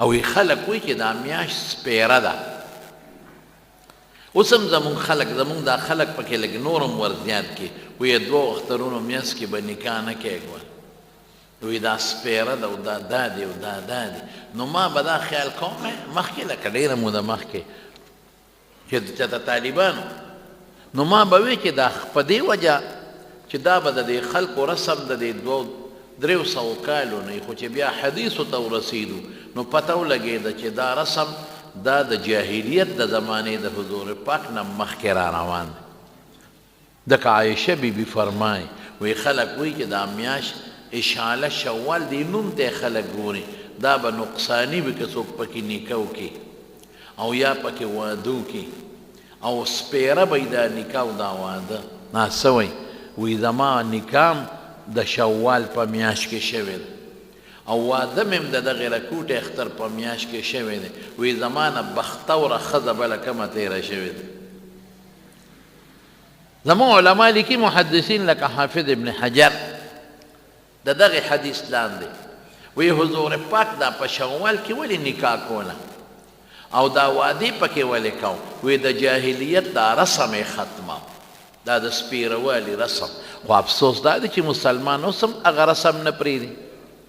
او خلک وایي چې دا میاشت سپیره ده. اوس هم زمونږ خلک زمونږ دا خلک پکې لږ نور هم ورزیات کړي وایي دوه اخترونو میاشت کې به نکاح نه کېږي وایي دا سپیره ده او دا دا دی او دا دا دی. نو ما به دا خیال کوم مخکې لکه ډېره موده مخکې چې چېرته طالبانو نو ما به وی چې دا په دې وجه چې دا به د دې خلکو رسم د دې 200-300 کالو نه خو چې بیا حدیثو ته ورسېدو نو پته ولګېده چې دا رسم دا د جاهلیت د زمانې د حضور پاک نه مخکې را روان دی. ځکه عایشه بیبي فرمایي وایي خلک وایي چې دا میاشت اشعاله شوال دی نوم ته خلک ګوري دا به نقصاني وي که څوک پکې نکاح وکړي او یا پکې واده وکړي او سپیره به دا نکاح او دا واده نه څه وایي وایي زما نکاح د شوال په میاشت کې شوی دی او واده مې هم د دغې رکوټ اختر په میاشت کې شوی دی. وایي زما نه بختوره ښځه بله کومه تېره شوې ده. زموږ علما لیکي محدثین لکه حافظ ابن حجر د دغې حدیث لاندې وایي حضور پاک دا په شوال کې ولې نکاح کوله او دا وادي پکې ولې کو وایي د جاهلیت دا رسم یې ختمه دا د سپیروالي رسم. خو افسوس دا دی چې مسلمان اوس هم هغه رسم نه پرېږدي.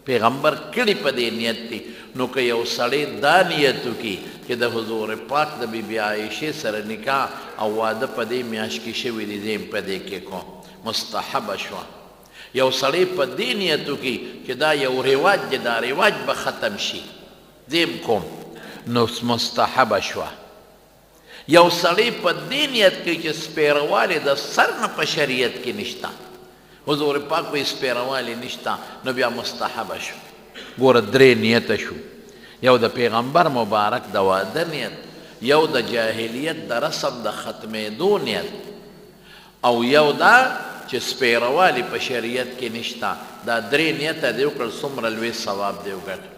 پیغمبر کړي په دې نیت دی. نو که یو سړی دا نیت وکړي چې د حضور پاک د بیبي عایشې سره نکاح او واده په دې میاشت کې شوی دی زه په دې کې کوم مستحبه شوه. یو سړی په دې نیت وکړي چې دا یو رواج دی دا رواج به ختم شي زه کوم نو مستحبه شوه. یو سړی په دې نیت کوي چې سپیروالي د سر نه په شریعت کې نشته حضور پاک به سپیروالي نشته نو بیا مستحبه شو. ګوره درې نیته شو یو د پیغمبر مبارک د واده نیت یو د جاهلیت د رسم د ختمېدو نیت او یو دا چې سپیروالي په شریعت کې نشته. دا درې نیته دی وکړل څومره لوی ثواب دی وګټه.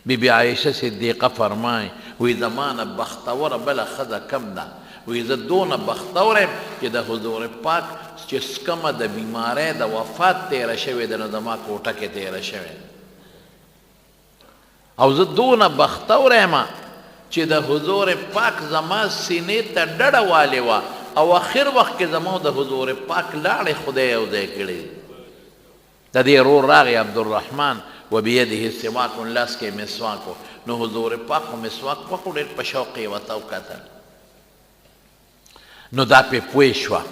بیبي عایشه صدیقه فرمایي وایي زما نه بختوره بله ښځه کم ده وایي زه دونه بختوره یم چې د حضور پاک چې کومه د بیمارۍ د وفات تېره شوې ده نو زما کوټه کې تېره شوې او زه دونه بختوره یم چې د حضور پاک زما سینې ته ډډه والې وه او اخر وخت کې زما د حضور پاک لاړې خدای یو ځای کړی. د دې رور راغی عبدالرحمن و بیده سواک لاس کې مسواک نو حضور پاک خو مسواک پکړو ډېر په شوق یې ورته وکتل نو دا پې پوه شوه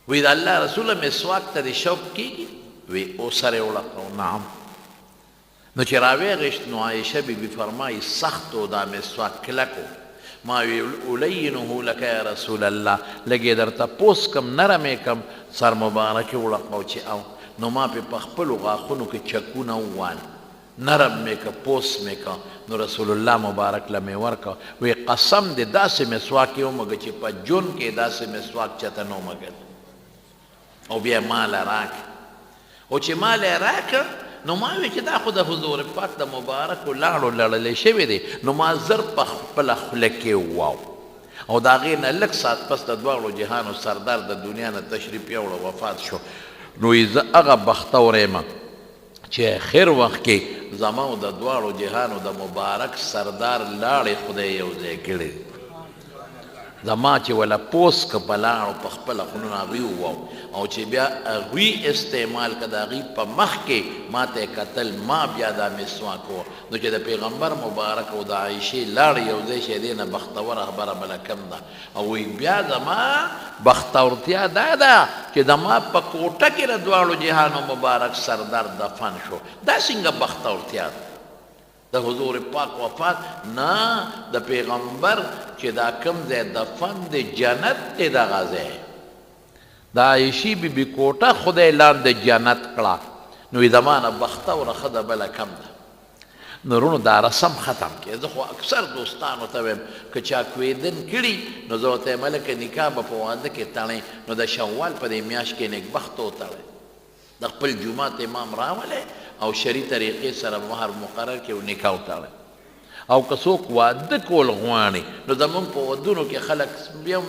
وی د الله رسوله مسواک ته د شوق کېږي وی او سر یې وړه نعم. نو چې راویغشت نو عایشه بیبي فرمایي سخت و دا مسواک کلکو ما وی الینه لک یا رسول الله لږ یې درته پوس کم نرم یې کم سر مبارک یې وړقو چې او نو ما په خپلو غاښونو کې چکونه ووال نرم مې که پوس مې که نو رسول الله مبارک له مې ورکه وی قسم دې داسې مسواک یې ومږه چې په جون کې داسې مسواک چاته نه ومږل او بیا ماله راکړه او چې ماله یې راکړه نو ما وی چې دا خو د حضور پاک د مبارکو لاړو لړلی شوی دی نو ما زر په خپله خوله کې وواو او د هغې نه لږ ساعت پس د دواړو جهانو سردار د دنیا نه تشریف یوړه وفات شو. نو زه هغه بختوره یم چې اخر وخت کې زما او د دواړو جهانو د مبارک سردار لاړې خدای یو ځای کړی زما چې ولا پوس که په لاړو په خپله خونونه هغوی وواو او چې بیا هغوی استعمال که د هغوی په مخ کې ما ته یې کتل ما بیا دا مسواک و نو چې د پیغمبر مبارک او د عایشې لاړې یو ځای شي دې نه بختوره خبره بله کم ده او وی بیا زما بختورتیا دا ده چې زما په کوټه کې د دواړو جهانو مبارک سردار دفن شو. دا څنګه بختورتیا ده د حضور پاک وفات نه د پیغمبر چې دا کم ځای دفن د جنت دی دغه ځای د عایشې بیبي کوټه خدای لاندې جنت کړه نو یې زما نه بختوره ښځه بله کم ده. نو رونو دا رسم ختم کړي. زه خو اکثر دوستانو ته وایم که چا کویدن کړي نو زه ورته وایم هلکه نکاح به په واده کې تړئ نو د شوال په دې میاشت کې نیکبختو وتړئ د خپل جومات امام راولئ او شرعي طریقې سره مهر مقرر کړي او نکاح وتړئ. او که څوک واده کول غواړي نو زمونږ په ودونو کې خلک بیا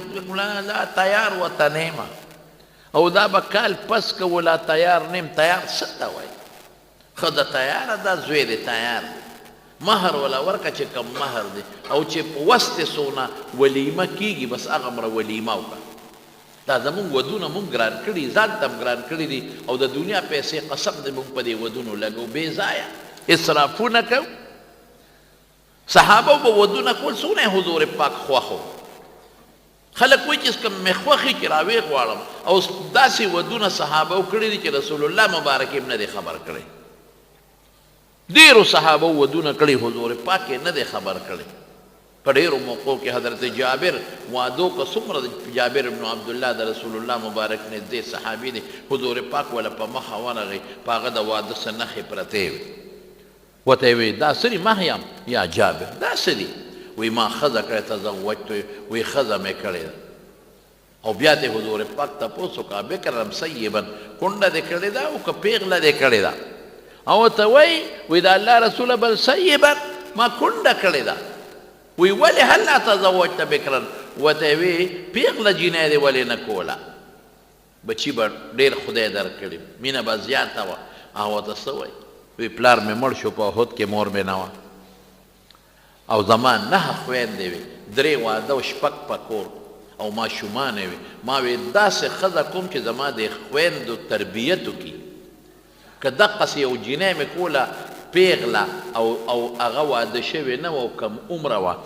لا تیار ورته نه یم او دا به کال پس که ولا تیار نیم تیار څه ته وایي ښځه تیاره ده زوی دی تیار مهر ولا ورکه چې کم مهر دی او چې په وست سونه ولیمه کیږي بس هغه مره ولیمه وکړه دا زمونږ ودونه مونږ ګران کړي ځان ته هم ګران کړي دي او د دنیا پیسې قسم دی مونږ په دې ودونو لګو بې ځایه اسرافونه کوو صحابه به ودونه کول څونه حضور پاک خوښو خلک وایي چې کوم مې خوښي چې راویې غواړم او داسې ودونه صحابه کړي دي چې رسول الله مبارک یې نه دی خبر کړی ډېرو صحابه ودونه کړي حضور پاک یې نه دی خبر کړی په ډېرو موقعو کې حضرت جابر وادو که څومره جابر بن عبدالله د رسول الله مبارک نږدې صحابي دی حضور پاک وله په مخه ورغی په هغه د واده څه نښې پرتې وې ورته یې وی دا څه دي ما یم یا جابر دا څه دي وی ما ښځه کړې تزوجتو وی ښځه مې کړې ده او بیا ته حضور پاک تپوس وکړه بکرم سیبا کونډه دې کړې ده او که پیغله دې کړې ده او ورته وی د الله رسوله بل سیبا ما کونډه کړې ده وی ولې هلا تزوجت بکرا ورته یې وی پیغله جینۍ دې ولې نه کوله بچي به ډېر خدای درکړي مینه به زیاته وه هغه ورته څه وایي وی پلار مې مړ شو په احد کې مور مې نه وه او زما 9 خویندې وې 3 واده او 6 په کور او ماشومانې وې ما وی داسې ښځه کوم چې زما د خویندو تربیت وکړي که دقسې یو جینۍ مې کوله پیغله او هغه واده شوې نه وه او کم عمره وه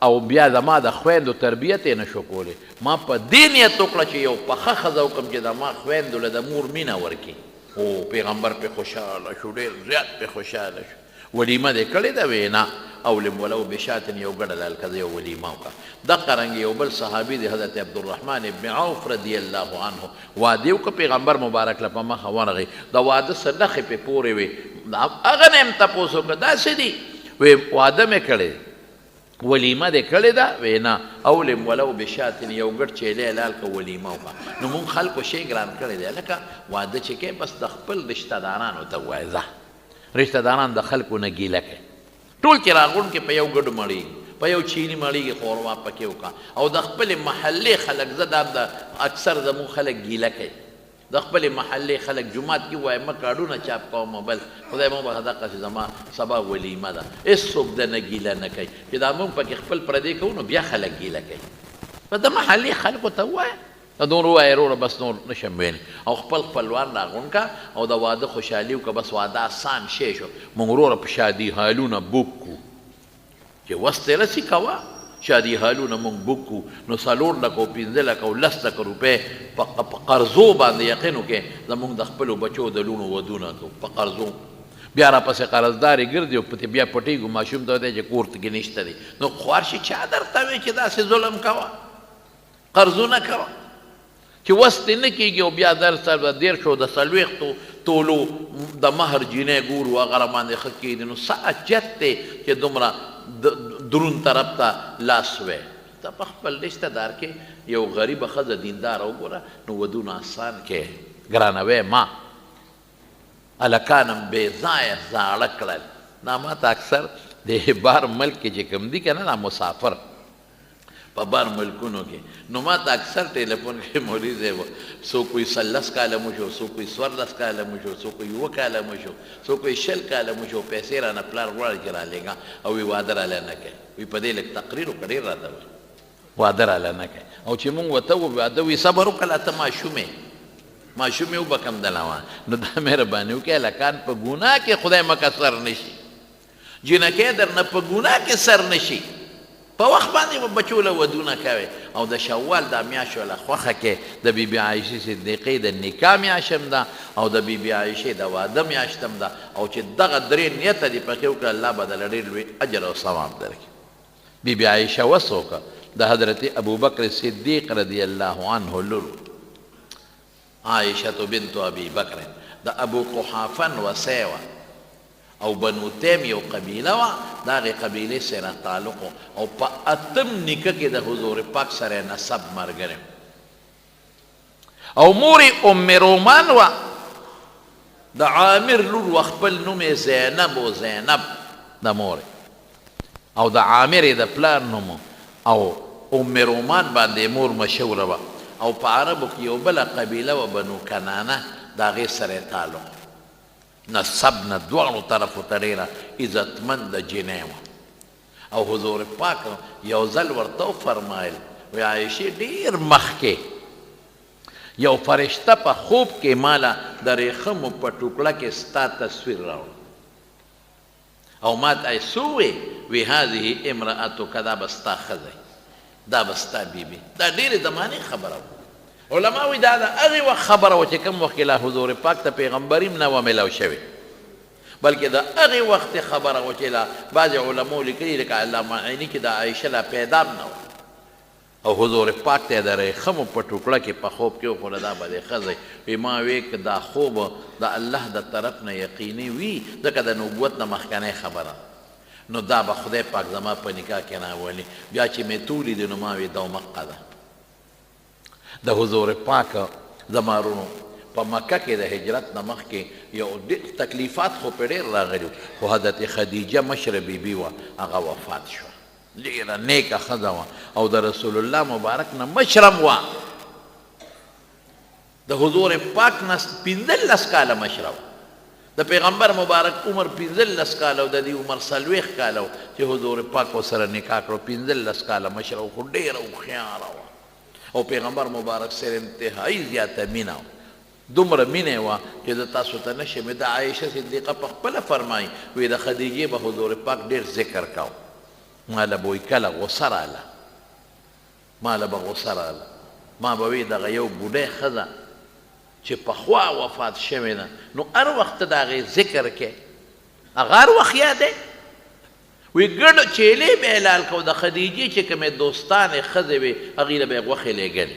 او بیا زما د خویندو تربیت یې نه شو کولی ما په دې نیت وکړه چې یو پخه ښځه وکړم چې زما خویندو له د مور مینه ورکړي او پیغمبر پې خوشحاله شو ډېر زیات پې خوشحاله شو ولیمه دې کړې ده وی نه اولم ولو بشاتن یو ګډه لالکه یو ولیمه وکړه دقه رنګ یو بل صحابي دی حضرت عبدالرحمن ابن عوف رضی الله عنه واده وکړه پیغمبر مبارک له په مخه ورغی د واده څه نښې پې پورې وې هغه نه یې تپوس وکړه داسې دي وی واده مې کړی ولیمه دې کړې ده وی نه اولم ولو بشاتن یو ګډ چیلی لال که ولیمه وکړه نو مونږ خلکو شی ګران کړی دی لکه واده چې کوې بس د خپل رشته دارانو ته ووایه ځه رشته داران د خلکو نه ګیله کوي ټول چې راغونډ کې په یو ګډو مړېږي په یو چیني مړېږي خورما پکې وکړه او د خپلې محلې خلک زه دا د اکثر زموږ خلک ګیله کوي د خپلې محلې خلک جومات کې وایي ما کاډونه چاپ کوم بل خدای مو به دقسې زما سبا ولیمه ده هېڅوک د نه ګیله نه کوي چې دا موږ پکې خپل پردې کوو نو بیا خلک ګیله کوي په د محلې خلکو ته ووایه نور ووایه وروره بس نور نشم ویلی او خپل خپلوان راغونډ که او د واده خوشحالي وکړه بس واده آسان شی شو موږ وروره په شادي حالونه بوک کړو چې وس دې رسي کوه شادي حالونه مونږ بوک کړو نو 4 لکه او 15 لکه او 10 لکه روپۍ په قرضو باندې یقین وکړې زمونږ د خپلو بچو د لوڼو ودونه کوو په قرضو بیا راپسې قرضدارې ګرځي او پتې بیا پټېږو ماشوم ته دی چې کور کې نشته دی نو خوارشي چا درته وی چې داسې ظلم کوه قرضونه کوه چې وس دې نه کېږي او بیا در سره د 10 د 40 تولو د مهر جینۍ ګورو هغه راباندې ښه کېږي نو څه اجت دی چې دومره درون طرف ته لاس وی ته په خپل رشته دار کې یو غریبه ښځه دینداره وګوره نو ودونه آسان کې ګرانوی ما هلکانم بې ځایه زاړه کړل دا ما ته اکثر د بار ملک کې چې کوم دي که نه دا مسافر په بار ملکونو کې نو ما ته اکثر ټلیفون کې مولوي صاحب څوک کوئی 13 کاله مو شو څوک کوئی 14 کاله مو شو څوک کوئی 7 کاله مو شو څوک کوئی 6 کاله مو شو پیسې رانه پلار غواړي چې رالېږه او وی واده راله نه کوي وی په دې لږ تقریر وکړه ډېر راته واده راله نه کوي او چې مونږ ورته واده وی صبر وکړه ته ماشومې ماشومې وبکم دلوه نو دا مهرباني وکړه هلکان په ګناه کې خدای مکه سر نشي جینکۍ درنه په ګناه کې سر نشي په وخت باندې به بچو له ودونه کوي او د شوال دا میاشت وله خوښه کې د بیبي عایشې صدیقې د نکاح میاشت هم ده او د بیبي عایشې د واده میاشت هم ده او چې دغه 3 نیته دې پکې وکړه الله به دله ډېر لوی اجر او ثواب درکړي بیبي عایشه وس وکړه د حضرت ابوبکر صدیق رضی الله عنه لور عایشه بنت ابي بکر د ابو قحافه وصی وه او بنو تیم یو قبیله وه د هغې قبیلې سره تعلق او په 8م نیکه کې د حضور پاک سره نسب ملګری او مور ام رومان وه د عامر لور و خپل نوم یې زینب و زینب د مور او د عامر یې د پلار نوم او ام رومان باندې مور مشهوره وه او په عربو کې یو بله قبیله و بنو کنانه د هغې سره تعلق نسب نه دواړو طرفو ته ډېره عزتمنده جنۍ وه او حضور پاک یو ځل ورته وفرمایل وی عایشې ډېر مخکې یو فرشته په خوب کې ماله د ریخمو په ټوکړه کې ستا تصویر راوړ او ما ته یې څه ووې وی هذه امرأتک دا به ستا ښځی دا به ستا بیبي دا ډېرې زمانې خبره وه علما وایي دا د هغې وخت خبره وه چې کوم وخت کې لا حضور پاک ته پیغمبري نه وه میلاو شوې بلکې د هغې وخت خبره وه چې لا بعضې علماو لیکلي لکه علامه عیني کې د عایشه لا پیدا هم نه وه او حضور پاک ته د ریخمو په ټوکړه کې په خوب کې وخوړه دا به دې ښځی وی ما وی که دا خوب د الله د طرف نه یقیني وي ځکه د نبوت نه مخکنۍ خبره نو دا به خدای پاک زما په نکاح کې راولي بیا چې مې تولیدې نو ما وی دا مقه ده د حضور پاک زما رونو په مکه کې د هجرت نه مخکې یو تکلیفات خو پې ډېر راغلي خو حضرت خدیجه مشره بیبي وه هغه وفات شوه ډېره نیکه ښځه وه او د رسول الله مبارک نه مشرم وه د حضور پاک نه 15 کاله مشره وه د پیغمبر مبارک عمر 15 کاله او د دې عمر 40 کاله و چې حضور پاک ورسره نکاح کړو 15 کاله مشره و خو ډېره هوښیاره وه او پیغمبر مبارک سره انتهایی زیاته مینه وه دومره مینه وه چې زه تاسو ته نشم د عایشه صدیقه په خپله فرمایي وی د خدیجې به حضور پاک ډېر ذکر کوه ماله به وی کله غوسه راله ماله به غوسه راله ما به وی دغه یو بوډۍ ښځه چې پخوا وفات شوې ده نو هر وخت ته د هغې ذکر کې هغه هر وخت یادی وی ګډ چیلې به اعلان کو د خدیجې چې کومې دوستانې ښځې وې هغې له به یې غوښې لېږلې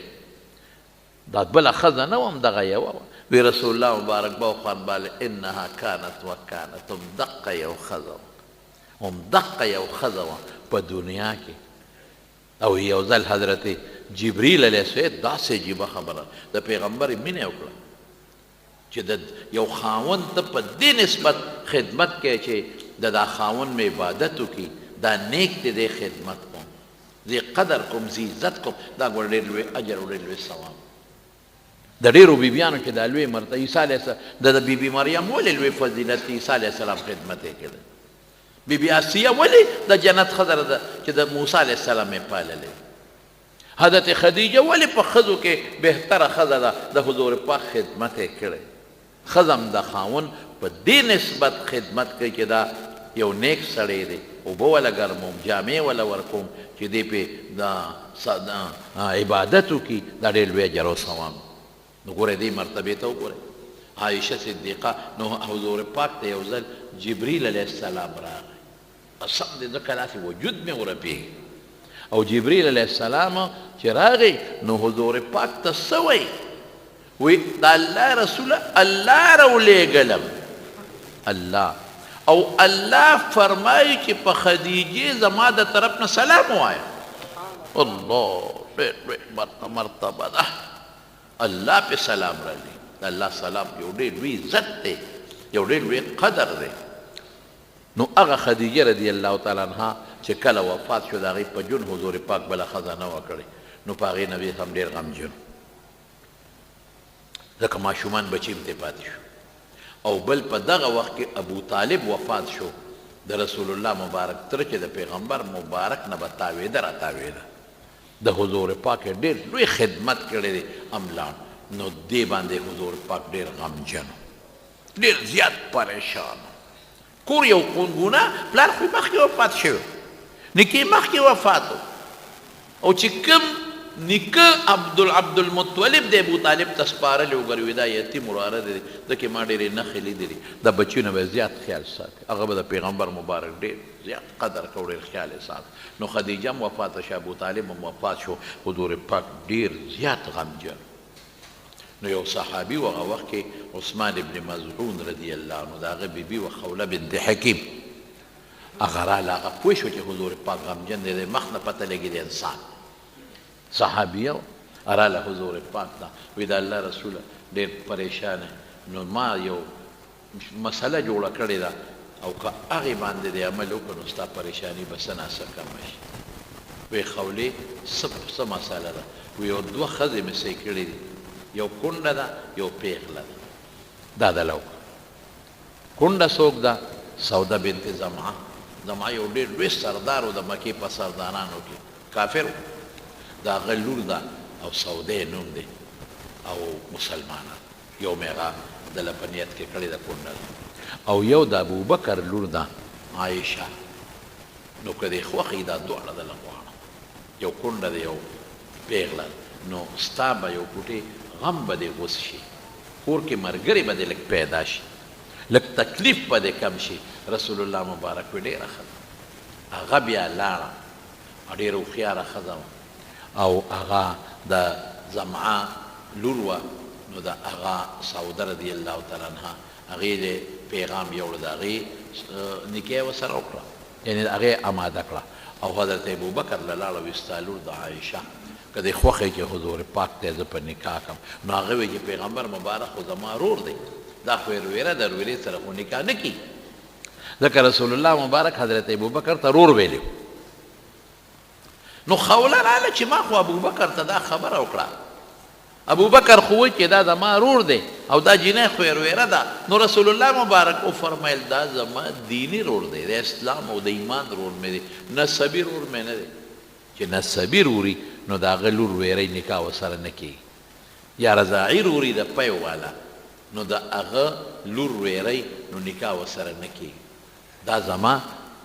دا بله ښځه نه وه همدغه یوه وه وی رسول الله مبارک به وخوانباله انها کانت وکانت همدقه یو ښځه وه همدقه یو ښځه وه په دنیا کې او یو ځل حضرت جبریل علیه السلام داسې عجیبه خبره د پیغمبر مینه وکړه چې د یو خاوند ته په دې نسبت خدمت کوي چې د دا خاوند مې عبادت وکړي دا نیک دی دې خدمت کوم زی قدر کوم زی عزت کوم دا ګوره ډېر لوی اجر او ډېر لوی ثواب د ډېرو بیبیانو کې دا لوی مرتبه عیسی علیه السلام د بیبي مریم ولې لوی فضیلت عیسی علیه السلام خدمت یې کړی بیبي آسیه ولې د جنت ښځه ده چې د موسی علیه السلام یې پاللې حضرت خدیجه ولې په ښځو کې بهتره ښځه ده د حضور پاک خدمت یې کړی ښځه هم د خاوند په دې نسبت خدمت کوي چې دا یو نیک سړی دی اوبه وله ګرموم جامې وله ورکوم چې دی پې د عبادت وکړي دا ډېر لوی اجر او ثواب نو ګورئ دې مرتبې ته وګورئ عایشه صدیقه نو حضور پاک ته یو ځل جبریل علیه السلام راغی قسم دې ځکه داسې وجود مې ورپېږي او جبریل علیه السلام چې راغی نو حضور پاک ته څه وایي وی د الله رسوله الله راولېږلم الله او الله فرمایي چې په خدیجې زما د طرف نه سلام ووایه الله ډېر لوی مرتبه ده الله پې سلام رالی د الله سلام یو ډېر لوی عزت دی یو ډېر لوی قدر دی نو هغه خدیجه رضی الله تعالی عنها چې کله وفات شو د هغې په جون حضور پاک بله ښځه نه وه کړې نو په هغې نبي هم ډېر غمجن ځکه ماشومان بچي هم ترې پاتې شو او بل په دغه وخت کې ابو طالب وفات شو د رسول الله مبارک تره چې د پیغمبر مبارک نه به تاوېده را تاوېده د حضور پاک ډېر لوی خدمت کړی دی املان نو دې باندې حضور پاک ډېر غمجن ډېر زیات پریشان کور یو قونګونه پلار خو مخکې وفات شوی نیکې مخکې وفات او چې کوم نیکه عبدالمطلب د ابو طالب ته سپارلی وګورئ دا یتیم وراره دی ځکه ما ډېرې نښې لیدلي د بچیو نه به زیات خیال ساتي هغه به د پیغمبر مبارک ډېر زیات قدر کو ډېر خیال یې سات نو خدیجه هم وفاته شو ابو طالب هم وفات شو حضور پاک ډېر زیات غمجن نو یو صحابي و هغه وخت کې عثمان ابن مظعون رضی الله عنه د هغه بیبي و خوله بنت حکیم هغه راله هغه پوه شو چې حضور پاک غمجن دی د مخ نه پته لګي د انسان صحابیه راله حضور پاک ته وی د الله رسوله ډېر پریشانه نو ما یو مسله جوړه کړې ده او که هغې باندې د عمل وکړو نو ستا پریشاني به څه ناڅه کمه شي وی خولې څه مسله ده وی یو دوه ښځې مې صحیح کړې دي یو کونډه ده یو پیغله ده دا دله وکړه کونډه څوک ده؟ سوده بنت زمعه. زمعه یو ډېر لوی سردار و د مکې په سردارانو کې، کافر و. د هغه لور ده او سوده نوم دی او مسلمانه. یو مې هغه دله په نیت کې کړې ده کونډه ده. او یو د ابوبکر لور ده عایشه. نو که دې خوښې دا دواړه دله غواړم، یو کونډه ده یو پیغله. نو ستا به یو ټوټې غم به دې غوس شي، کور کې ملګري به دې لږ پیدا شي، لږ تکلیف به دې کم شي. رسول الله مبارک وی ډېره ښه ده. هغه بیا لاړه، ډېره هوښیاره ښځه وه او هغه د زمعه لور وه. نو د هغه سوده رضی الله تعالی عنها هغې د پیغام یوړ، د هغې نکاح یې ورسره وکړه، یعنې د هغې اماده کړه. او حضرت ابوبکر له لاړه وی ستا لور د عایشه که دې خوښې چې حضور پاک ته زه په نکاح کړم. نو هغه وی چې پیغمبر مبارک خو زما ورور دی، دا خو یې ویره ده، ورورې سره خو نکاح نه کي. ځکه رسول الله مبارک حضرت ابوبکر ته ورور ویلی. نو خوله راله چې ما خو ابوبکر ته دا خبره وکړه، ابوبکر خو وایي چې دا زما ورور دی او دا جینۍ خو یې ویره ده. نو رسول الله مبارک وفرمیل دا زما دیني ورور دی، د اسلام او د ایمان ورور مې دی، نسبي ورور مې نه دی. چې نسبي روري نو د هغه لور ویری نکاح ورسره نه کېږي. یا رضاعي روري د پی والا نو د هغه لور ویری نو نکاح ورسره نه کېږي. دا زما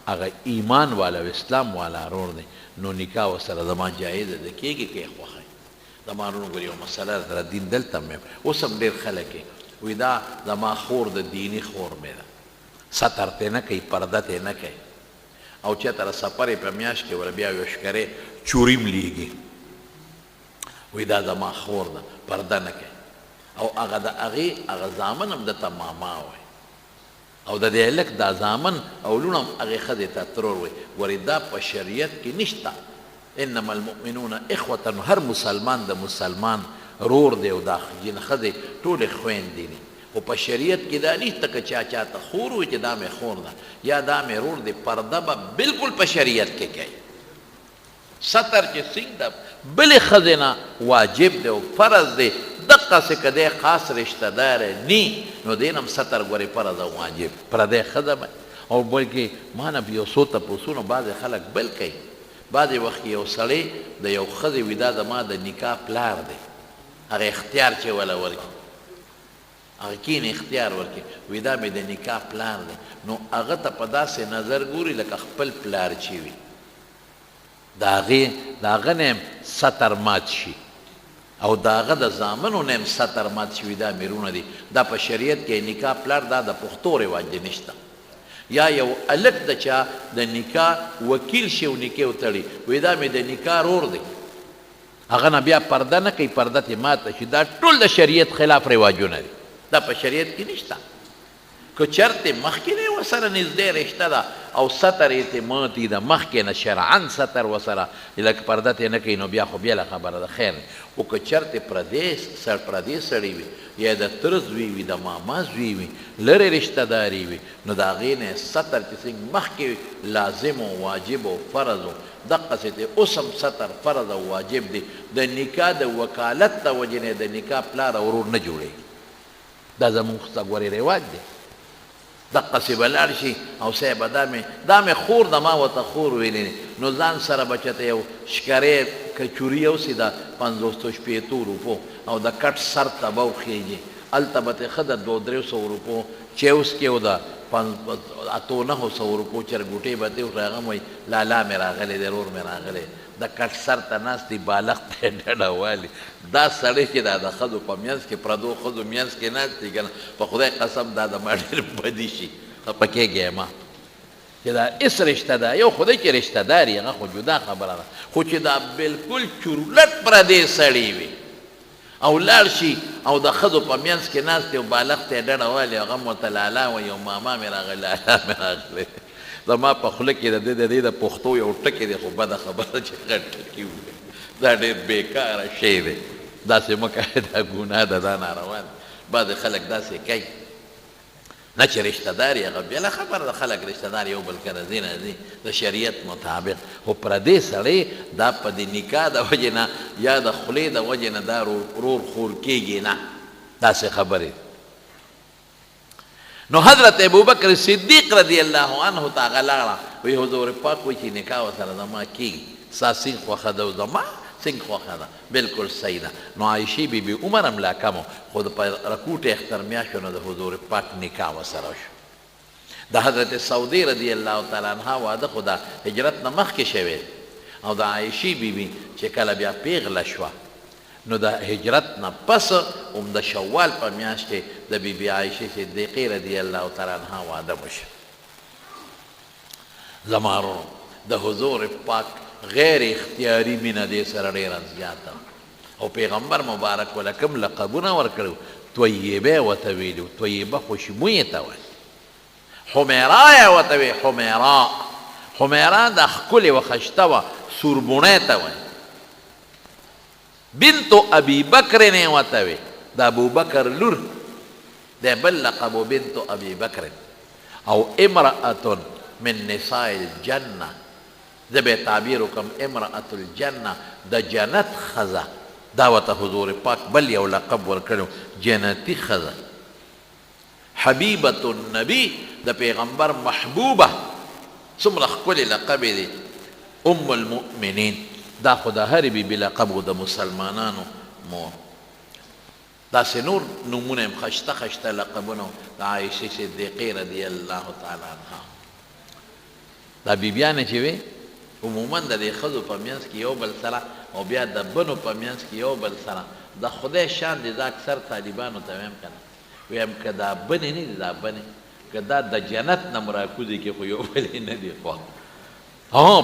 هغه ایمان والا او اسلام والا ورور دی، نو نکاح ورسره زما جایزه ده، کېږي که یې خوښوي. زما ورونو ګورې یو مسله سره دین دلته مې اوس هم ډېر خلک یې وایي دا زما خور د دیني خور مې ده، ستر ته نه کوي، پرده ته نه کوي. او چېرته را سفر یې په میاشت کې ولا بیا یو شکرې چوریم لیږي، وایي دا زما خور ده، پرده نه کوي. او هغه د هغې هغه زامن هم دته ماما وایي، او د دې هلک دا زامن او لوڼه هم هغې ښځې ته ترور وایي. ورې دا په شریعت کې نشته. انما المؤمنون اخوة. هر مسلمان د مسلمان رور دی او دا ښځې ټولې خویندې دي. خو په شریعت کې دا نشته که چا چاته خور وي چې دا مې خور ده یا دا مې رور دی. پرده به بلکل په شریعت کې کوي. ستر چې څنګه ده بلې ښځې نه واجب دی او فرض دی. دقسې که دی خاص رشته دار نی نو دې نه هم ستر ګورې فرض او واجب. پردی ښځه به او بلکې ما نه یو څو تپوسونه بعضې خلک بل کوي. بعضې وخت کې یو سړی د یو ښځې وي دا زما د نکاح پلار دی، هغه اختیار چې وله ورکړي، هغه کینې اختیار ورکړي، وي دا مې د نکاح پلار دی. نو هغه ته په داسې نظر ګوري لکه خپل پلار چې وي، د هغه نه هم ستر مات شي او د هغه د زامنو نه هم ستر مات شي. دا میرونه دي. دا په شریعت کې نکاح پلار دا د پښتو رواج دی نشته. یا یو الک د چا د نکاح وکیل شي او نکاح وتړي، وایي دا مې د نکاح رور دی، هغه نه بیا پرده نه کوي، پرده ترې ماته شي. دا ټول د شریعت خلاف رواجونه دي، دا په شریعت کې نشته. که چېرته مخکې نه ورسره نږدې رشته ده او ستر یې ترې ماتي ده مخکې نه شرعن ستر ورسره لکه پرده ترې نه کوي، نو بیا خو بېله خبره ده، خیر. خو که چېرته پردې سړی وي یا د تره زوی وي، د ماما زوی وي، لرې رشته داري وي، نو د هغې نه ستر چې څنګه مخکې لازم او واجب او فرض و دقسې دی اوس هم ستر فرض او واجب دی. د نکاح د وکالت د وجې نه د نکاح پلار او ورور نه جوړېږي. دا زموږ ته ګورې رواج دی. دقسې به لاړ شي او صاحبه دا مې خور ده، ما ورته خور ویلې، نو ځان سره به چېرته یو شکرې کچوري یوسي د 500 روپو او د کټ سر ته به وخېږي، هلته به ترې ښه د 200-300 روپو چیوس کې او د 800-900 روپو چرګوټۍ به ترې وخوري. هغه م وایي لالا مې راغلی دی، رور مې راغلی، د کټ سر ته ناست دی، بالښت ته یې ډډه والي. دا سړی چې دا د ښځو په منځ کې پردو ښځو منځ کې ناست دی که نه، په خدای قسم دا د ما ډېر بدي شي، خفه کېږی ما چې دا هېڅ رشته ده. یو خدای چې رشته دار یې هغه خو جدا خبره ده، خو چې دا بلکل چورلټ پردی سړی وي او لاړ شي او د ښځو په منځ کې ناست دی او بالښت ته یې ډډه والي، هغه م ورته لالا وایي او ماما مې راغلی، لالا مې راغلی. زما په خوله کې د دې د پښتو یو ټکې دی، خو بده خبره چې هغه ټکي ووایي، دا ډېر بېکاره شی دی. داسې مه کوئ، دا ګناه ده، دا ناروا ده. بعضې خلک داسې کوي نه چې رشته دار یې هغه بېله خبره ده، خلک رشته دار یو بل کره ځي نه ځي د شریعت مطابق. خو پردی سړی دا په د نکاح د وجې نه یا د خولې د وجې نه دا رور خور کېږي نه، داسې خبرې. نو حضرت ابوبکر صدیق رضی الله عنه ته هغه لاړه وی حضور پاک وایي چې نکاح ورسره زما کېږي ستا سینګ خوښه ده او زما سینګ خوښه ده بلکل صحیح ده. نو عایشې بیبي عمر هم لا کم و خو د په رکوټ اختر میاشت نو د حضور پاک نکاح ورسره شو. د حضرت سعودي رضی الله تعالی عنها واده خو د هجرت نه مخکې شوی او د عایشې بیبي چې کله بیا پیغله شوه نو د هجرت نه پس هم د شوال په میاشت کې د بیبي عایشې صدیقې رضی الله تعالی عنها واده وشو. زما ورونو د حضور پاک غیر اختیاري مینه دې سره ډېره زیاته او پیغمبر مبارک وله کوم لقبونه ورکړي طیبه ورته ویلي طیبه خوشبویې ته وایي حمیرا یې ورته وایي حمیرا د ښکلې و ښایسته وه سوربوڼۍ ته وایي بنتو ابي بکر نه ورته وایي د ابوبکر لور د بل لقب بنتو ابي بکر او امرأة من نساء الجنه زه به تعبیر وکم امرأة الجنه د جنت ښځه دا ورته حضور پاک بل یو لقب ورکړی جنتي ښځه حبیبة النبي د پیغمبر محبوبه څومره ښکلې لقب دی ام المؤمنین دا خو د هرې بیبي لقب و د مسلمانانو مور. داسې نور نومونه هم ښایسته ښایسته لقبونه د عایشې صدیقې رضی الله تعالی عنها. دا بیبیانې چې وې عموما د دې ښځو په منځ کې یو بل سره او بیا د بنو په منځ کې یو بل سره د خدای شان دی. دا اکثر طالبانو ته ویم که نه ویم که دا بنې نه دي دا بنې که دا د جنت نه مراکوزې کې خو یو بلې نه دي خوا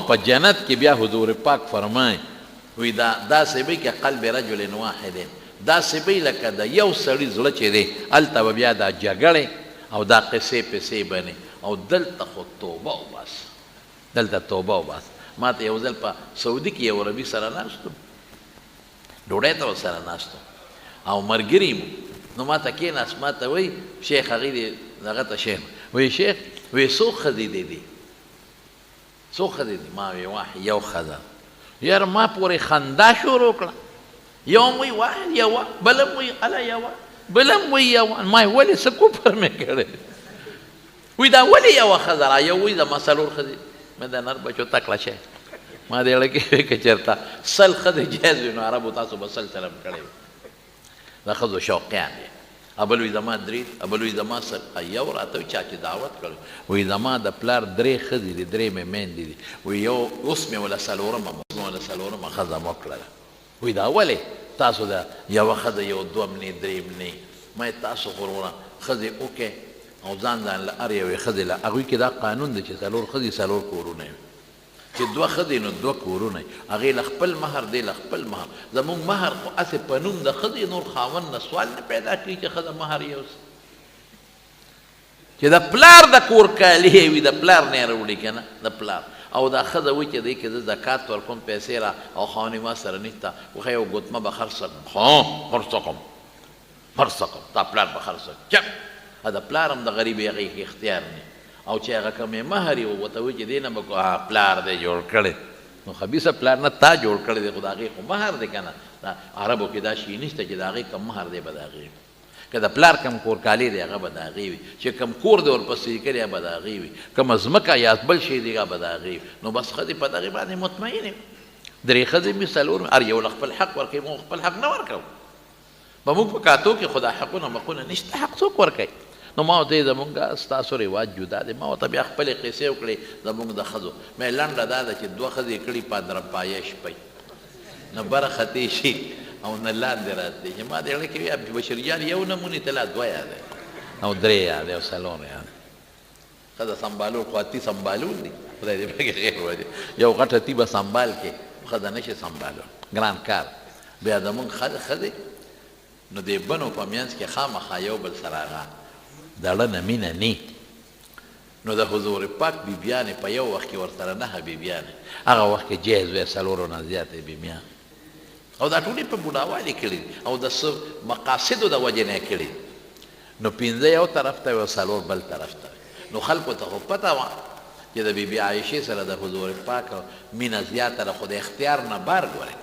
په جنت کې بیا حضور پاک فرمای وی دا داسې به که قلب رجل واحد داسې به لکه د یو سړي زړه چې دی هلته به بیا دا جګړې او دا قصې پسې بنې او دلته خو توبه وباسه دلته توبه وباسه. ما ته یو ځل په سعودي کې یو عربي سره ناستو ډوډۍ ته ورسره ناستو او ملګري مو نو ما ته کېناست ما ته وایي شیخ هغې دې دغه ته شیخ وایي شیخ وایي څو ښځې دی دي څو ښځې دي ما وایي واحد یو ښځه یاره ما پورې خندا شروع کړه یو م وایي واحد یوه بله م وایي اله یوه بله م وایي یوه ما وایي ولې څه کوپر مې کړی وایي دا ولې یوه ښځه را یو وایي زما څلور ښځې مې د نر بچو تکړه شی ما دې اړه کې وایي که چېرته سل ښځې جایز وي نو عربو تاسو به سل چلم کړی وي د ښځو شوقیان دي. ابل وایي زما درې ابل وایي زما یو راته وایي چا چې دعوت کړی وایي زما د پلار درې ښځې دي درې مې میندې دي وایي یو اوس مې وله څلورمه ښځه مو کړله وایي دا ولې تاسو د یوه ښځه یو دوه منې درې منې ما تاسو خو وروره ښځې وکړئ او ځان له هر یوې ښځې له هغوی کې دا قانون دی چې څلور ښځې څلور کورونه وي چې دوه ښځې نو دوه کورونه وي هغې له خپل مهر دی له خپل مهر زمونږ مهر خو هسې په نوم د ښځې نور خاوند نه سوال نه پیدا کوي چې ښځه مهر یوسي چې د پلار د کور کالي وي د پلار نه یې راوړي که نه د پلار او دا ښځه وایي چې دی کې زه زکات ورکوم پیسې را او خاونې ما سره نشته خو یو ګوتمه به خرڅه کړم خرڅه کړم تا پلار به خرڅه چپ د پلار هم د غریب هغې کې اختیار نه او چې هغه کومې مهر یې ورته وایي چې دې نه به پلار دی جوړ کړی نو خبیثه پلار نه تا جوړ کړی دی خو د هغې خو مهر دی که نه دا عربو کې دا شي نشته چې د هغې کوم مهر دی به د هغې که د پلار کم کور کالی دی هغه به د هغې وي چې کم کور دی ورپسې کړی به د هغې وي کومه ځمکه یا بل شی دی هغه به د هغې وي نو بس ښځې په دغې باندې مطمئنې درې ښځې مې څلور هر یو له خپل حق ورکوي موږ خپل حق نه ورکوو په موږ په کاتو کې خو دا حقونه مقونه نشته حق څوک ورکوي نو ما ورته زمونږ ستاسو رواج جدا دی ما ورته بیا خپلې قصې وکړې زمونږ د ښځو مې لنډه دا ده چې دوه ښځې کړي پادرپایه شپی نه بره ختې شي او نه لاندې راتلی چې ما دې اړه کې وي بشیر جان یو نمونې ته لا دوه یادی او درې یادی او څلور یادی ښځه سنبالول خو اتي سنبالول دي خدای دې پکې خیر وکړي یو غټه تی به سنبال کې ښځه نشي سنبالول ګران کار بیا زمونږ ښځې نو دې بنو په منځ کې خامخا یو بل سره هغه د اړه نه مینه نی نو د حضور پاک بیبیانې په یو وخت کې ورسره نهه بیبیانې هغه وخت کې جهیز وی څلورو نه زیاتې بیبیان او دا ټولې په بوډاوالي کړي او د څه مقاصدو د وجې نه کړي نو پنځه یو طرف ته او څلور بل طرف ته نو خلکو ته خو پته وه چې د بیبي عایشې سره د حضور پاک مینه زیاته ده خو د اختیار نه بار ګورئ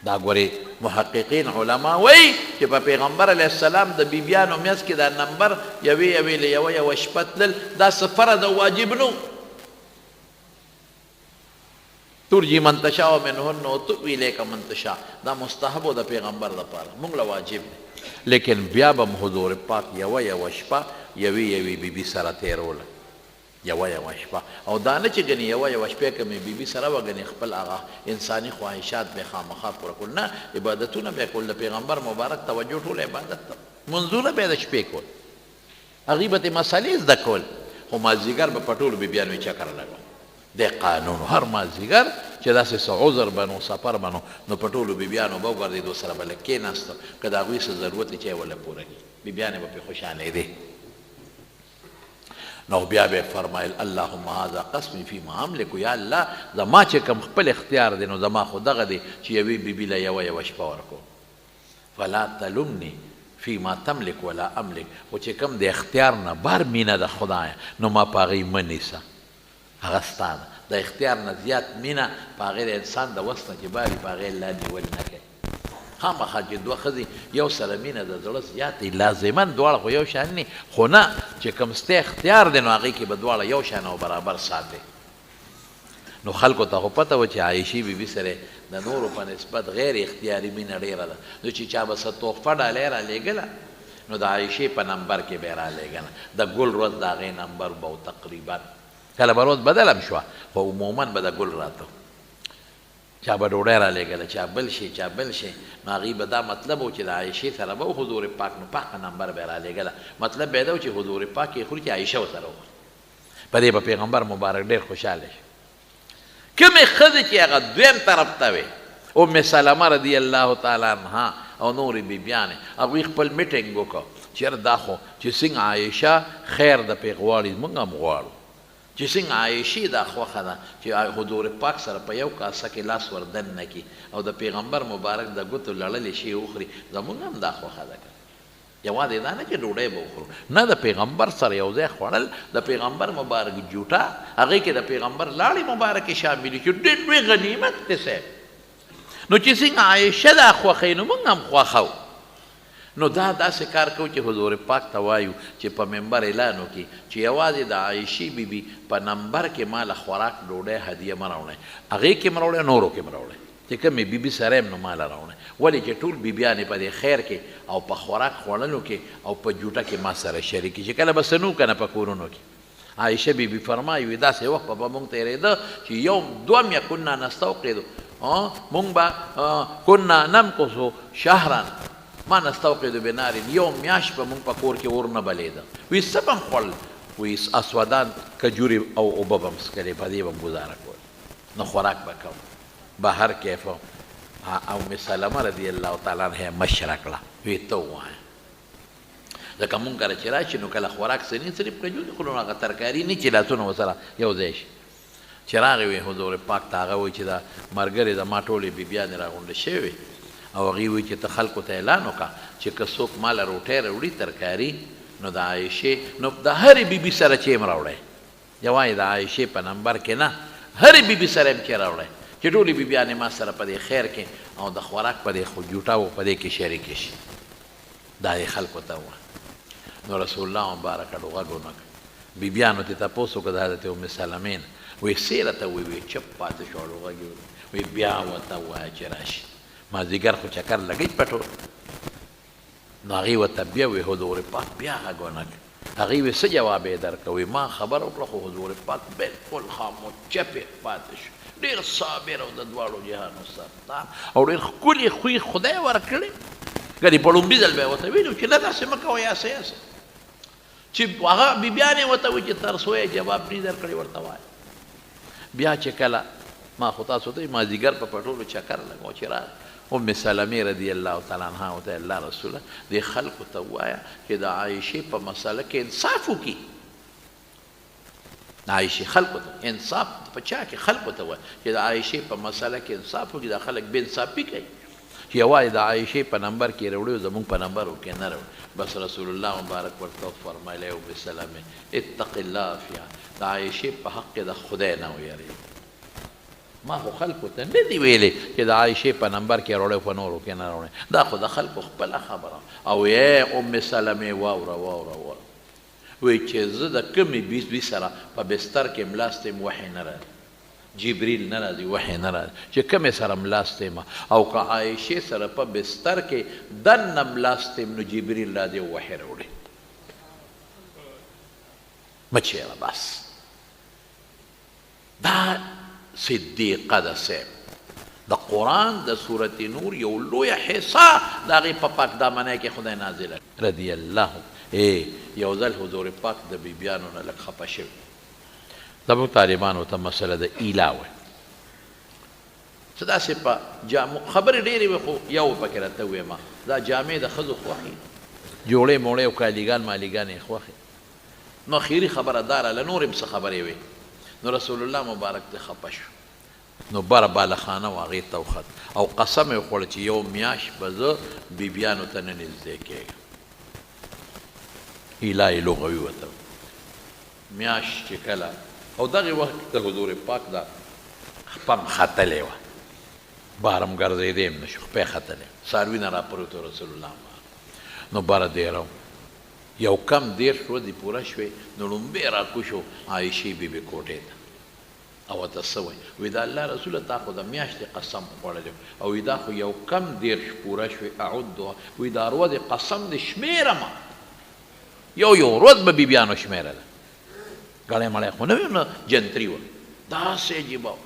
دا ګورې محققین علما وایي چې په پیغمبر علیه السلام د بیبیانو میانځ کې دا نمبر یوې له یوه شپه تلل دا څه فرض او واجب نه ترجی من تشاء منهن وتؤوی الیک من تشاء دا مستحب د پیغمبر لپاره موږ له واجب دی لیکن بیا به حضور پاک یوه شپه یوې بیبي سره تېروله یوه شپه او دا نه چې ګنې یوه شپې که مې بیبي سره وه ګنې خپل هغه انساني خواهشات به خامخا پوره کول نه عبادتونه به یې کول د پیغمبر مبارک توجه ټول عبادت ته منظوره به یې د شپې کول هغوی به ترې مسالې زده کول خو مازدیګر به په ټولو بیبیانو یې چکر لګول د قانون هر مازدیګر چې داسې څه عذر بنو سفر بنو نو په ټولو بیبیانو به وګرځېدو سره به لږ کېناسته که د هغوی څه ضرورت یې چې یې ورله پوره کړي بیبیانې به پرې خوشحالېدې نو بیا به فرمایل اللهم هذا قسمی فیما املک یا الله زما چې کوم خپل اختیار دی نو زما خو دغه دی چې یوې بیبي له یوه شپه ورکو فلا تلمني فیما تملک ولا املک خو چې کوم د اختیار نه بار مینه د خدایه نو ما په هغې مه نیسه هغه ستا ده د اختیار نه زیات مینه په هغې د انسان د وس نه چې باري په هغې الله نیول نه کوي خامخا چې دوه ښځې یو سره مینه د زړه زیات دی لازما دواړه خو یو شان نه خو نه چې کوم ستا اختیار دی نو هغې کې به دواړه یو شان او برابر ساتي نو خلکو ته خو پته وه چې عایشې بیبي سره د نورو په نسبت غیر اختیاري مینه ډېره ده نو چې چا به څه تحفه ډالۍ رالیږله نو د عایشې په نمبر کې به یې رالیږله د ګل ورځ د هغې نمبر به و تقریبا کله به ورځ بدل هم شوه خو عموما به د ګل راته چا به ډوډۍ رالیږله چا بل شي نو هغوی به دا مطلب و چې د عایشې سره به حضور پاک نو پاکه نمبر به یې رالیږله مطلب به یې دا و چې حضور پاک یې خوري چې عایشه ورسره وخوري په دې به پیغمبر مبارک ډېر خوشحاله شي کومې ښځې چې هغه دویم طرف ته وې ام سلمه رضی الله تعالی عنها او نورې بیبیانې هغوی خپل میټینګ وکړه چېرې دا خو چې څنګه عایشه خیر د پې غواړي موږ هم غواړو چې څنګه عایشې دا خوښه ده چې حضور پاک سره په یو کاسه کې لاس وردن نه کړي او د پیغمبر مبارک د ګوتو لړلې شی وخوري زموږ هم دا خوښه ده یوازې دا نه چې ډوډۍ به وخورو نه د پیغمبر سره یو ځای خوړل د پیغمبر مبارک جوټه هغې کې د پیغمبر لاړې مبارکې شاملې چې ډېر لوی غنیمت دی صاحب نو چې څنګه عایشه دا خوښوي نو موږ هم خوښو نو دا داسې کار کوو چې حضور پاک ته وایو چې په منبر اعلان وکړي چې یوازې د عایشې بیبي په نمبر کې ماله خوراک ډوډۍ هدیه مه راوړئ هغې کې مه راوړئ نورو کې مه راوړئ چې کومې بیبي سره یم نو ماله راوړئ ولې چې ټول بیبیانې په دې خیر کې او په خوراک خوړلو کې او په جوټه کې ما سره شریکي چې کله به څه نه که نه په کورونو کې عایشه بیبي فرمایي وي داسې وخت به موږ تېرېده چې یوم دوم یا کنا نستوقدو موږ به کنا نمکثو شهرا ما نستوقد بنار یو میاشت به موږ په کور کې اور نه بلیده وی څه به م خوړل وی اسودان کجورې او اوبه به م څښلې په دې به م ګزاره کول نو خوراک به کوم بهر کیف ام سلمه رضی الله تعالی عنها مشره کړه وی ته ووایه ځکه مونږ کله چې راشي نو کله خوراک څه نه صرف کجورې خورو هغه ترکاري نه چې لاسونه ورسره یو ځای شي چې راغی وی حضور پاک ته هغه وایي چې دا ملګرې زما ټولې بیبیانې راغونډې شوې او هغوی وایي چې ته خلکو ته اعلان وکړه چې که څوک ماله روټۍ راوړي ترکاري نو د عایشې نو د هرې بیبي سره چې یم راوړی یوازې د عایشې په نمبر کې نه هرې بیبي سره یم چې راوړی چې ټولې بیبیانې ما سره په دې خیر کې او د خوراک په دې جوټاو په دې کې شریکې شي دا یې خلکو ته ووایه نو رسول الله مبارک اړو غږ ونه کړ بیبیانو ته تپوس وکړه د حضرت ام سلمې نه وایي څه راته ووایي چپ پاتې شو اړو غږ یې وایي بیا ورته ووایه چې راشي مازدیګر خو چکر لګی په ټول نو هغې ورته بیا وایي حضور پاک بیا غږ ونه کړ هغې وایي څه جواب یې درکوي ما خبره وکړه خو حضور پاک بلکل خاموش چپ یې پاتې شو ډېر صابر او د دواړو جهانو سردار او ډېر ښکلي خوی خدای ورکړی ګنې په لومړي ځل به یې ورته ویلي چې نه داسې مه کوه یاسه یاسه چې هغه بیبیانې ورته وایي چې تر څو یې جواب نه درکړی ورته وایه بیا چې کله ما خو تاسو ته مازدیګر په پټولو چکر لګو چې راغی ام سلمې رضی الله تعالی عنها ورته الله رسوله دې خلکو ته ووایه چې د عایشې په مسله کې انصاف وکړي د عایشې خلکو ته انصاف په چا کې خلکو ته وایي چې د عایشې په مسله کې انصاف وکړي دا خلک بې انصافي کوي چې یوازې د عایشې په نمبر کې راوړي او زموږ په نمبرو کې نه راوړي بس رسول الله مبارک ورته وفرمایلی ام سلمې اتق الله فیها د عایشې په حق کې د خدای نه ویرېږه ما خو خلکو ته نه دي ویلې چې د عایشې په نمبر کې راوړی په نورو کې نه راوړی دا خو د خلکو خپله خبره او یې ام سلمې واوره واوره واوره وایي چې زه د کومې بیسوي سره په بستر کې ملاست یم وحی نه راځي جبریل نه راځي وحی نه راځي چې کومې سره ملاست یم او که عایشې سره په بستر کې دننه ملاست یم نو جبریل راځي او وحی راوړي مه چېره بس دا صدیقه ده صاحب د قرآن د صورت نور یو لویه حصه د هغې په پاک دامنۍ کې خدای نازله رضی الله یو ځل حضور پاک د بیبیانو نه لږ خفه شوي زموږ طالبانو ته مسله د ایلا وایي څه داسې په جامو خبرې ډېرې وې خو یو پکې راته ووایم دا جامې د ښځو خوښې جوړې موړې او کالیګان مالیګان یې خوښې نو اخري خبره داره له نور هم څه خبرې وې نو رسول الله مبارک ته خفه شو نو بره بالخانه و هغې ته وخت او قسم یې وخوړه چې یو میاشت به زه بیبیانو ته نه نږدې کېږم ایلا یې لغوي ورته میاشت چې کله او دغې وخت د حضور پاک دا خپه م ختلې وه بهر م ګرځېدی م نه شو خپې ختلې څاروي نه راپروت رسول الله نو بره دیره یو کم دیر شو دی پوره شوې نو لومبې راکوشو عایشې بیبي کوټې ته او ورته څه وایي وایي د الله رسوله تا خو د میاشتې قسم خوړلی او وایي دا خو یو کم دیرش پوره شوې اعدها وایي دا ورځې قسم دې شمېرمه یو ورځ به بیبیانو شمېرله ګړی مړی خو نه وي نو جنتري وه داسې عجیبه وه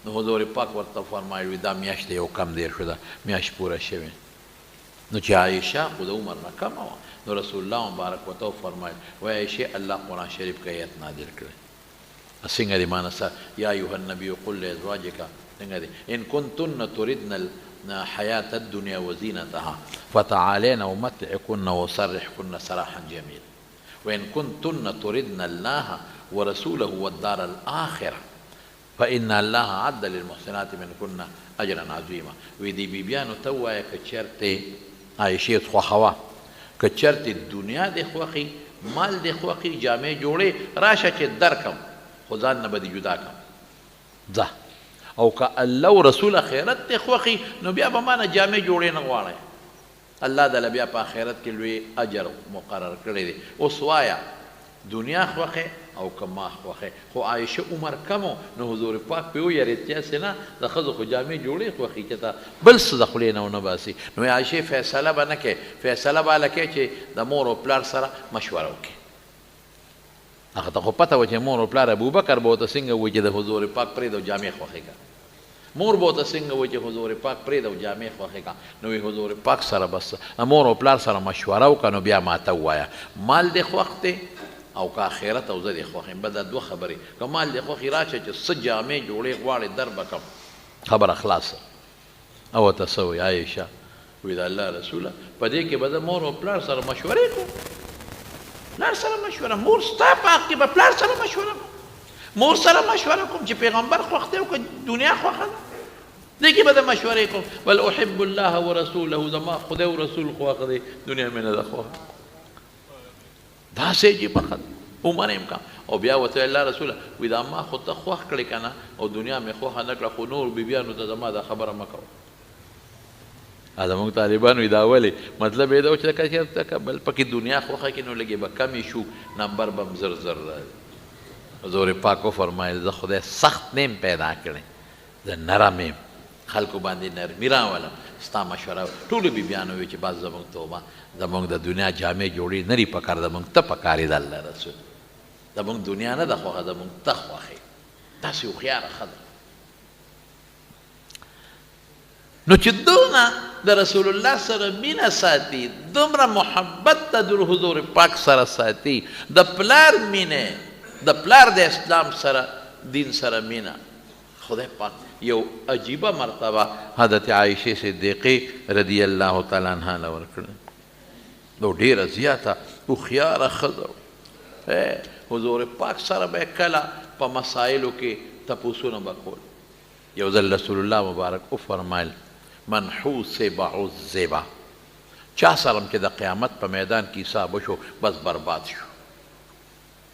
نو حضور پاک ورته فرمایل وایي دا میاشت یو کم دیر شو ده میاشت پوره شوې نو چې عایشه خو د عمر نه کمه وه نو رسول الله مبارک ورته وفرمایل وایي عایشې الله قرآن شریف کې آیت نازل کړی څنګه دی معنی سره یا ایها النبي قل لازواجک څنګه دی ان كنتن تردن الحیاة الدنیا وزینتها فتعالین امتعکن وسرحکن سراحا جمیلا وان كنتن تردن الله ورسوله والدار الآخرة فإن الله عد للمحسنات منكن أجرا عظيما وی دی بیبیانو ته ووایه که چېرته عایشې خوښوه که چېرته دنیا دې خوښي مال دې خوښي جامې جوړې راشه چې درکم خو ځان نه به دې جدا کړم ځه او که الله او رسول آخرت دې خوښي نو بیا به ما نه جامې جوړې نه غواړئ الله دله بیا په آخرت کې لوی اجر مقرر کړی دی اوس وایه دنیا خوښې او که ما خوښې خو عایشه عمر کم نو حضور پاک پې ویرېد چې هسې نه د ښځو خو جامې جوړې خوښي چې ته بل څه د خولې نه ونه باسي نو عایشې فیصله به نه کوې فیصله به هله کوې چې د مور او پلار سره مشوره وکړي هغه ته خو پته وه چې مور او پلار ابوبکر به ورته څنګه وایي چې د حضور پاک پرېږده او جامې خوښې کړه مور به ورته څنګه وایي چې حضور پاک پرېږده او جامې خوښې کړه نو وایي حضور پاک سره بس مور او پلار سره مشوره وکړه نو بیا ماته ووایه مال دې خوښ دی او که آخرت او زه دې خوښ یم به دا دوه خبرې که مال دې خوښ راشه چې څه جامې جوړې غواړې در به کړم خبره خلاصه او ورته څه وایي عایشه وایي د الله رسوله په دې کې به د مور او پلار سره مشورې کوو پلار سره مشوره مور ستا په حق کې به پلار سره مشوره کوم مور سره مشوره کوم چې پیغمبر خوښ دی او که دنیا خوښه ده دې کې به د مشورې کوم بل احب الله ورسوله زما خدای او رسول خوښ دی دنیا مې نه ده خوښه داسې عجیبه ښه عمر یې کم او بیا ورته الله رسوله وایي دا ما خو ته خوښ کړې که نه او دنیا مې خوښه نه کړه خو نور بیبیانو ته زما دا خبره مه کوه زموږ طالبان وایي دا ولې مطلب یې دا و چې که بل پکې دنیا خوښه کړي نو لږې به کمې شو نمبر به م زر زر راځي حضور پاک وفرمایل زه خدای سخت نیم پیدا کړی زه نرم یم خلکو باندې نرمي راولم ستا مشوره ټولو بیبیانو وایي چې بس زموږ توبه زموږ د دنیا جامې جوړې نه دي پکار زموږ ته پکار یې د الله رسول زموږ دنیا نه ده خوښه زموږ ته خوښې داسې هوښیاره ښه ده نو چې دونه د رسول الله سره مینه ساتي دومره محبت ته د حضور پاک سره ساتي د پلار مینې د پلار د اسلام سره دین سره مینه خدای پاک یو عجیبه مرتبه حضرت عایشې صدیقې رضی الله تعالی عنها له ورکړه نو ډېره زیاته هوښیاره ښځه حضور پاک سره به کله په مسایلو کې تپوسونه به کول یو ځل رسول الله مبارک وفرمایل من حوسب عذب چا سره چې د قیامت په میدان کې حساب وشو بس برباد شو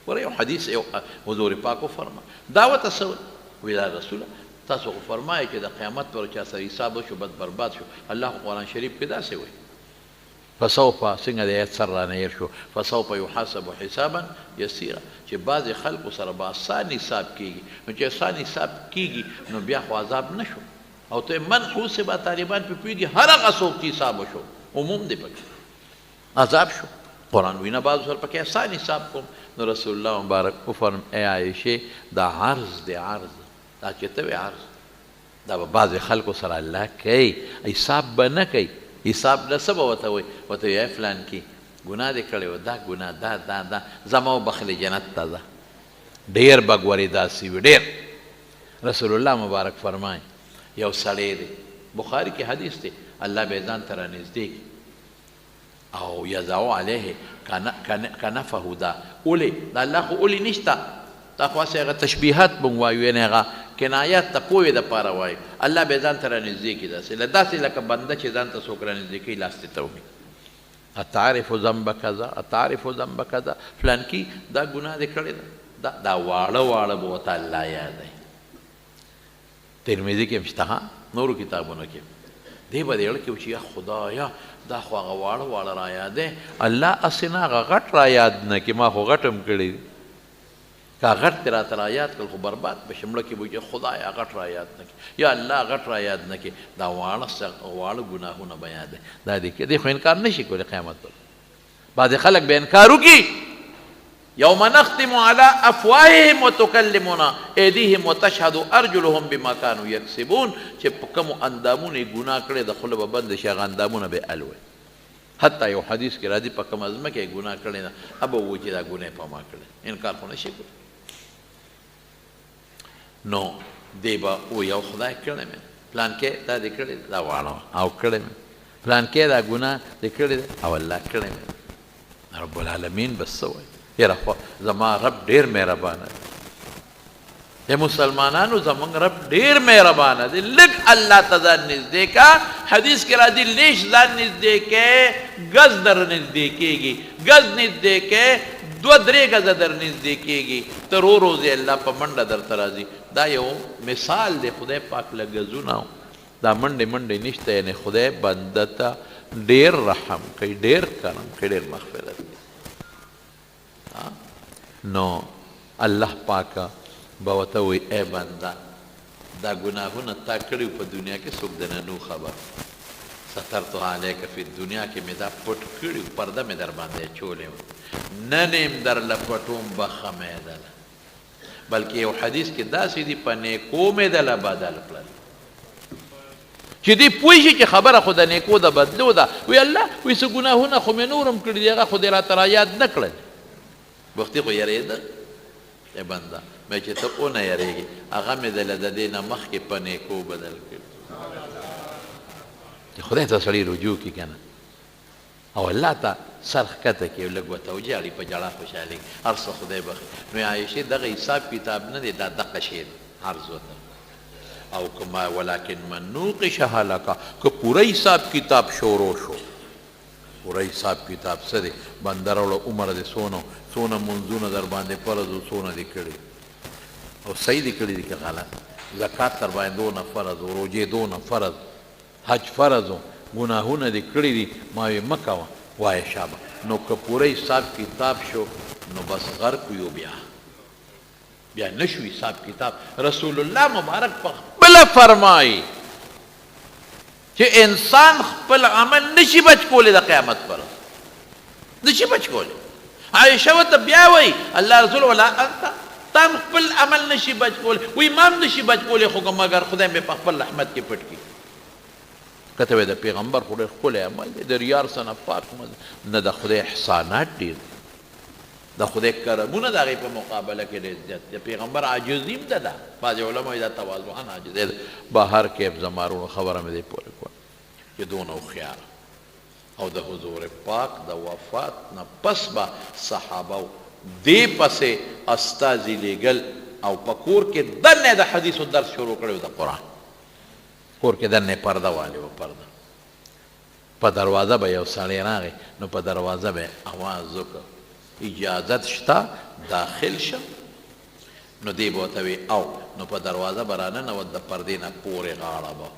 ګوره یو حدیث یو حضور پاک وفرمایل دا ورته څه وایي وایي دا رسوله تاسو خو فرمایئ چې د قیامت پر چا سره حساب وشو بد برباد شو. الله خو قرآن شریف کې داسې وایي فسوف څنګه د آیت سر رانه هېر شو فسوف یحاسب حسابا یسیرا چې بعضې خلکو سره به آسان حساب کېږي نو چې آسان حساب کېږي نو بیا خو عذاب نه شو او ته من حوسبه طالبان پې پوهېږي هر هغه څوک چې حساب وشو عموم دی پکې عذاب شو. قرآن وینا بعضو سره پکې آسان حساب کوم نو رسول الله مبارک وفرم ای عایشې دا عرض دی عرض دا چې ته وې عرض دا به بعضې خلکو سره الله کوي حساب به نه کوي حساب نه څه به ورته وایي ورته وایي فلان کې ګناه دې کړی و دا ګناه دا زما وبخلې جنت ته ځه ډېر به ګورې داسې وي ډېر. رسول الله مبارک فرمایي یو سړی دی بخاري کې حدیث دی الله به ځان ته رانږدې کړي او یضع علیه کنفه دا اولی دا الله خو اولی نشته دا خو هسې هغه تشبیهات به وایو یعنې هغه کنایات ته پوهې دپاره وایو الله به ځان ته رانږدې کړي داسې لکه بنده چې ځان ته څوک رانږدې کوي لاس دې ته ومي اتعرف ذنب کذا اتعرف ذنب کذا فلانکي دا ګناه دې کړې ده دا واړه به ورته الله یادوي. ترمذي کې هم شته نورو کتابونو کې دی به دې اړه کې چې یا خدایا دا خو هغه واړه را یادې الله هسې نه هغه غټ را یاد نه کړي ما خو غټ هم کړی دي که غټ دې راته را یاد کړل خو برباد به شي مړه کې به وایي خدایا غټ را یاد نه کړي یا الله غټ را یاد نه کړي دا واړه ګناهونه به یاد دا دې کې دې خو انکار نه شي کولی قیامت پر بعضې خلک به انکار وکړي یوم نختم علی افواههم وتکلمنا ایدیهم وتشهد ارجلهم بما كانوا یکسبون چې په کومو اندامونو یې ګناه کړی د خوله به بند شي هغه اندامونه به الوي حتی یو حدیث کې راځي په کومه ځمکه یې ګناه کړې ده ابه ووایي چې دا ګناه په ما کړې انکار خو نه شي کولی نو دی به وایي او خدای کړی مې پلان کې دا دې کړی دا واړه او کړی مې پلان کې دا ګناه دې کړی دی او الله کړی مې رب العالمین بس څه وایي یاره خو زما رب ډېر مهربانه دی مسلمانانو زمونږ رب ډېر مهربانه دی لږ الله ته ځان نږدې کا حدیث کې راځي لیش ځان نږدې کې ګز در نږدې کېږي ګز نږدې کې 2-3 ګزه در نږدې کېږي تر روزې الله په منډه درته راځي دا یو مثال دی خدای پاک له ګزونه دا منډې نشته یعنې خدای بنده ته ډېر رحم کوي ډېر کرم کوي ډېر مغفرت کوي نو الله پاکه به ورته وایي ای بنده دا ګناهونه تا کړي په دنیا کې څوک درنه نو خبر سترتها علیک فی دنیا کې مې دا پټ کړي پرده مې در باندې اچولې وه نن یې درله پټوم بخمیدله بلکې یو حدیث کې داسې دي په نیکو مې دله بدل کړل چې دی پوه شي چې خبره خو د نیکو د بدلو ده وی الله وی څه ګناهونه خو مې نور هم کړي دي هغه خو دې راته را یاد نه کړل وختي خو یریده ای بنده مې چې ته ونه یریږي هغه مې دله د دې نه مخکې په نیکو بدل کړي چې خدای ته سړی رجوع کړي که نه او الله ته سر ښکته کړي لږ ورته وجاړي په ژړا خوشحالي هر څه خدای بخي نو عایشې دغه حساب کتاب نه دی دا دقه شی دی عرض ورته او کما ولکن من نوقش هلکه که پوره حساب کتاب شروع شو پوره حساب کتاب څه دی بنده راوړه عمر دې څونه منځونه در باندې فرض و څونه دې کړي او صحیح دې کړي دي که غلط زکات در باندې دونه فرض و روجې دونه فرض حج فرض و ګناهونه دې کړي دي ما وی مه کوه وایه شابه نو که پوره حساب کتاب شو نو بس غرق یو بیا نشو حساب کتاب رسول الله مبارک په خپله فرمایي چې انسان خپل عمل نشي بچ کولی د قیامت پر نشي بچ کولی عایشه ورته بیا وایي الله رسول ولا انت تا خپل عمل نشي بچ کولی وایي ما هم نشي بچ کولی خو که مګر خدای مې په خپل رحمت کې پټ کړي کته وایي د پیغمبر خو ډېر ښکلی عمل دی د ریار څه نه پاک نه د خدای احسانات ډېر د خدای کرمونه د هغې په مقابله کې ډېر زیات د پیغمبر عاجزي هم ده ده بعضې علما وایي دا تواضعن عاجزي ده بهر کې زمارونو خبره مې دې پورې کړه چې دونه هوښیاره او د حضور پاک د وفات نه پس به صحابه دې پسې استازي لیږل او په کور کې دننه د حدیثو درس شروع کړی د قرآن کور کې دننه پرده والې وه پرده په دروازه به یو سړی راغی نو په دروازه به اواز وکړ اجازت شته داخل شه نو دی به ورته وي او نو په دروازه به راننوت د پردې نه پورې غاړه به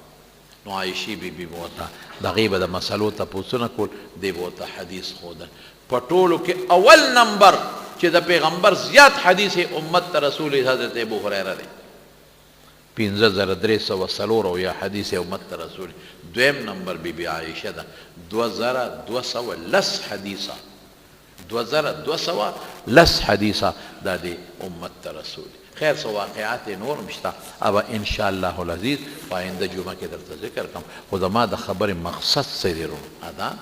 نو عایشې بیبي به ورته د هغې به د مسلو تپوسونه کول دی به ورته حدیث ښودل په ټولو کې اول نمبر چې د پیغمبر زیات حدیث امت ته رسول حضرت ابو هریره دی 5304 حدیث امت ته رسول دویم نمبر بیبي عایشه ده 2210 حدیثه 2210 حدیثه دا دی امت ته رسول خیر سو واقعات نور مشته اب ان شاء الله العزیز پاینده جمعه کې درته ذکر کوم خو زما د خبرې مقصد څه دی ادا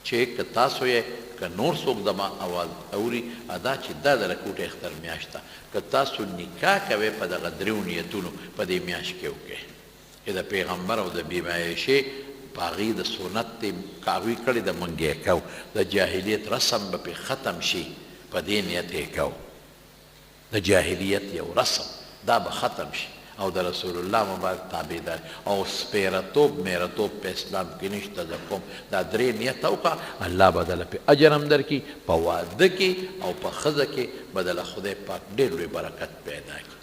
چې که تاسو یې که نور څوک زما اواز اوري ادا چې دا د رکوټ اختر میاشت ده که تاسو نکاح کوئ په دغه دریو نیتونو په دې میاشت کې وکړئ چې د پیغمبر او د بیبي عایشې په هغې د سنت دې کاوي کړې د منګی کو د جاهلیت رسم به پې ختم شي په دې نیت یې کو د جاهلیت یو رسم دا به ختم شي او د رسول الله مبارک تابعدار او سپیرتوب میرتوب په اسلام کې نشته د کوم دا درې نیت وکړه الله به دله پې اجر هم درکړي په واده کې او په ښځه کې به دله خدای پاک ډېر لوی برکت پیدا کړي